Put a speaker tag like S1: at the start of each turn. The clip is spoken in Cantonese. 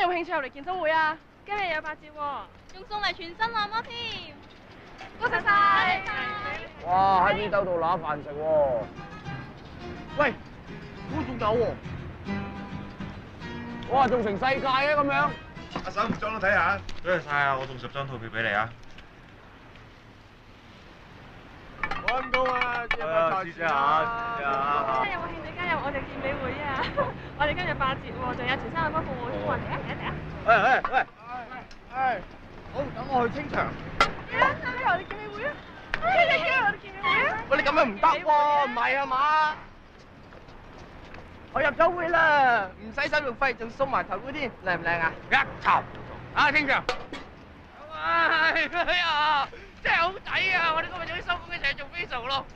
S1: 有冇興趣入嚟健身會啊？
S2: 今日有8折喎，仲送埋全身按摩添。
S1: 多謝晒。
S3: 哇！喺邊兜度揦飯食喎？喂，嗰仲有喎！哇，仲成世界嘅咁樣。
S4: 阿嬸唔裝都睇下。多謝晒啊！我送10張套票俾你啊！
S3: 揾到啊！
S4: 試下，試下。
S2: 有冇興趣加入我哋健美會啊？我哋今日8折喎，仲有全身按摩服務添喎，嚟啊嚟啊嚟啊！
S3: 喂，好，等我去清場。
S2: 加入我哋健美會啊！加入我哋健美會啊！
S3: 喂，你咁樣唔得喎，唔係啊嘛？我入咗會啦，唔使手續費，仲送埋頭箍添，靚唔靚啊？一頭啊，清場。哎呀，真係好抵啊！我哋今日仲要收工一齊做 facial 咯。